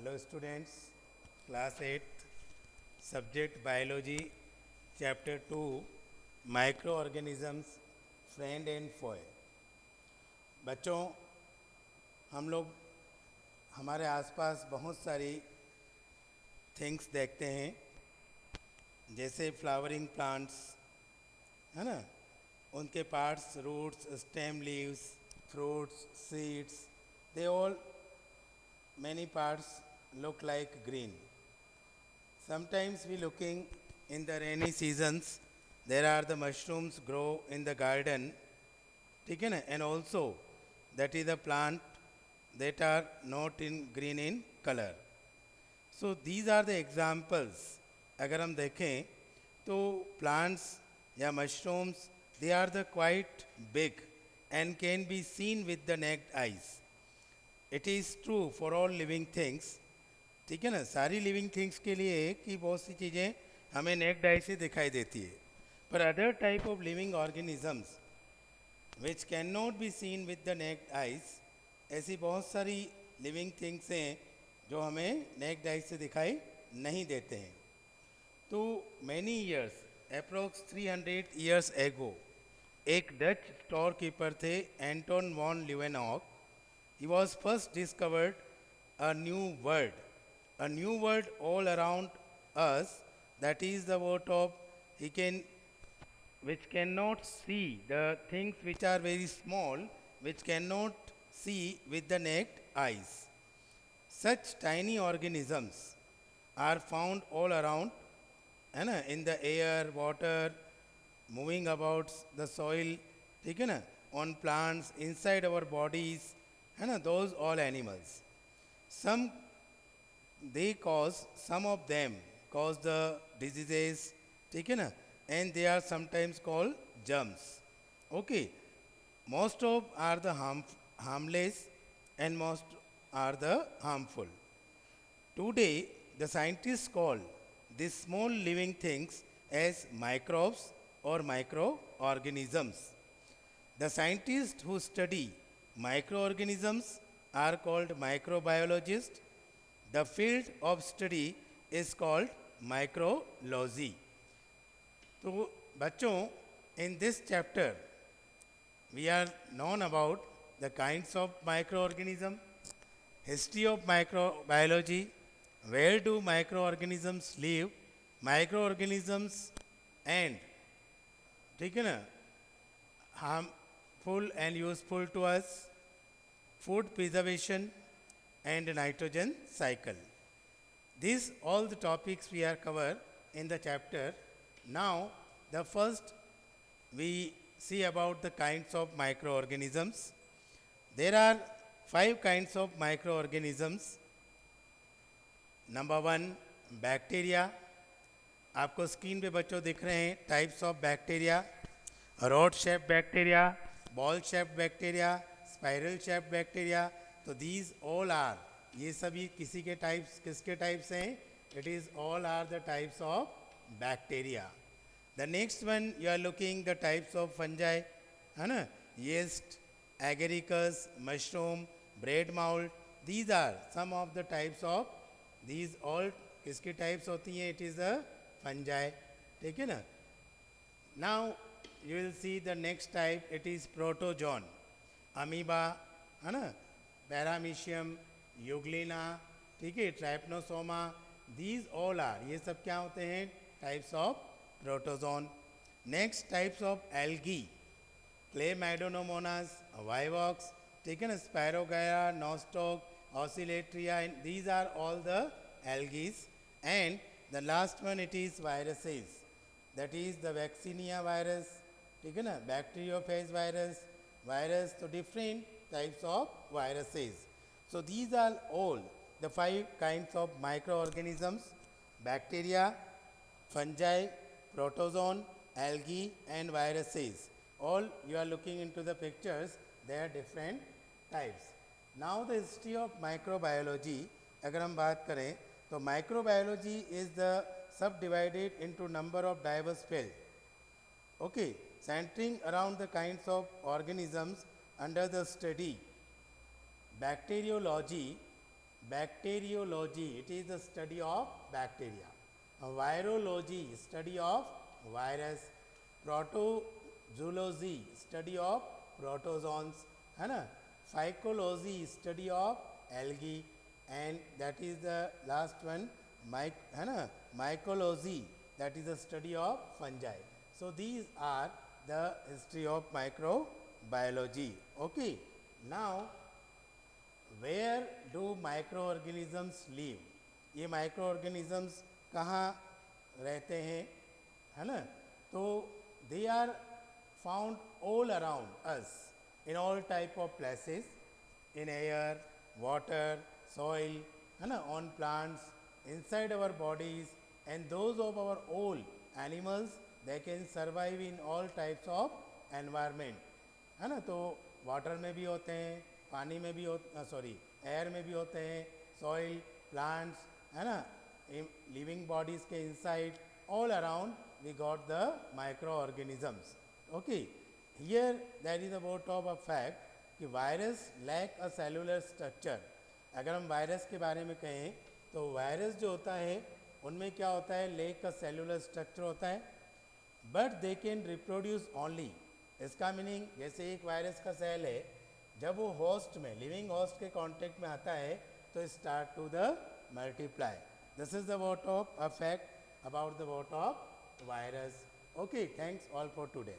Hello students, class 8th, subject biology, chapter 2, microorganisms, friend and foe. बच्चों, हम लोग हमारे आसपास बहुत सारी थिंग्स देखते हैं, जैसे फ्लावरिंग प्लांट्स, है ना, उनके parts, roots, stem, leaves, fruits, seeds, they all many parts look like green. Sometimes we looking in the rainy seasons, there are the mushrooms grow in the garden, ठीक है ना, and also that is a plant that are not in green in color. So these are the examples. अगर हम देखें तो plants या mushrooms, they are the quite big and can be seen with the naked eyes. It is true for all living things. ठीक है ना, सारी living things के लिए कि बहुत सी चीज़ें हमें नेक्ड आई से दिखाई देती है, पर other type of living organisms which can not be seen with the necked eyes, ऐसी बहुत सारी लिविंग थिंग्स हैं जो हमें नेक्ड आइज से दिखाई नहीं देते हैं. तो many years, approx 300 years ago, एक डच स्टोर कीपर थे, Anton van Leeuwenhoek. He was first discovered a new world all around us, that is the world of he can, which cannot see the things which are very small, which cannot see with the naked eyes. Such tiny organisms are found all around, है ना, in the air, water, moving about the soil, ठीक है ना, on plants, inside our bodies, है ना, those all animals. Some some of them cause the diseases, ठीक है ना, and they are sometimes called germs. Okay, most of are the harmless and most are the harmful. Today, the scientists call these small living things as microbes or microorganisms. The scientists who study microorganisms are called microbiologists. The field of study is called micrology. तो बच्चों, in this chapter we are known about the kinds of microorganism, history of microbiology, where do microorganisms live, microorganisms and, ठीक है ना, harmful and useful to us, food preservation and nitrogen cycle. These all the topics we are covered in the chapter. Now the first we see about the kinds of microorganisms. There are 5 kinds of microorganisms. Number 1, bacteria. आपको screen पे बच्चों दिख रहे हैं types of bacteria. Rod shape bacteria, ball shape bacteria, spiral shape bacteria. तो these all are, ये सभी किसी के टाइप्स, किसके टाइप्स हैं? It is all are the types of bacteria. The next one you are looking the types of fungi, है ना, yeast, agaricus, mushroom, bread mold. These are some of the types of, these all किसकी types होती हैं? It is a fungi, ठीक है ना. Now you will see the next type, it is protozoan, amoeba, है ना, paramecium, euglena, ठीक है, trypanosoma. These all are, ये सब क्या होते हैं? Types of protozoan. Next types of algae, Chlamydomonas, Vivox, ठीक है ना, Spirogyra, Nostoc, Oscillatoria, and these are all the algae. And the last one, it is viruses, that is the vaccinia virus, ठीक है ना, bacteriophage virus, so different types of viruses. So these are all the 5 kinds of microorganisms: bacteria, fungi, protozoan, algae and viruses. All you are looking into the pictures, they are different types. Now the history of microbiology, अगर हम बात करें तो microbiology is the subdivided into number of diverse fields. Okay, centering around the kinds of organisms under the study. Bacteriology Bacteriology, it is the study of bacteria. Virology, study of virus. Protozoology, study of protozoans, है ना. Phycology, study of algae, and that is the last one, है ना, mycology, that is the study of fungi. So these are the history of microbiology. Okay, now where do microorganisms live? ये microorganisms कहाँ रहते हैं, है ना. तो they are found all around us in all type of places, in air, water, soil, है ना, on plants, inside our bodies, and those of our all animals, they can survive in all types of environment, है ना. तो water में भी होते हैं, पानी में भी सॉरी एयर में भी होते हैं, सॉइल, प्लांट्स, है ना, लिविंग बॉडीज के inside, all around we got the micro organisms. Okay, here that is about of a fact कि virus lack a cellular structure. अगर हम वायरस के बारे में कहें तो वायरस जो होता है उनमें क्या होता है, लैक अ सेलुलर स्ट्रक्चर होता है, but they can reproduce only. इसका मीनिंग जैसे एक वायरस का सेल है, जब वो होस्ट में, लिविंग होस्ट के कांटेक्ट में आता है तो start to the multiply. This is the what of a fact about the what of virus. Okay, thanks all for today.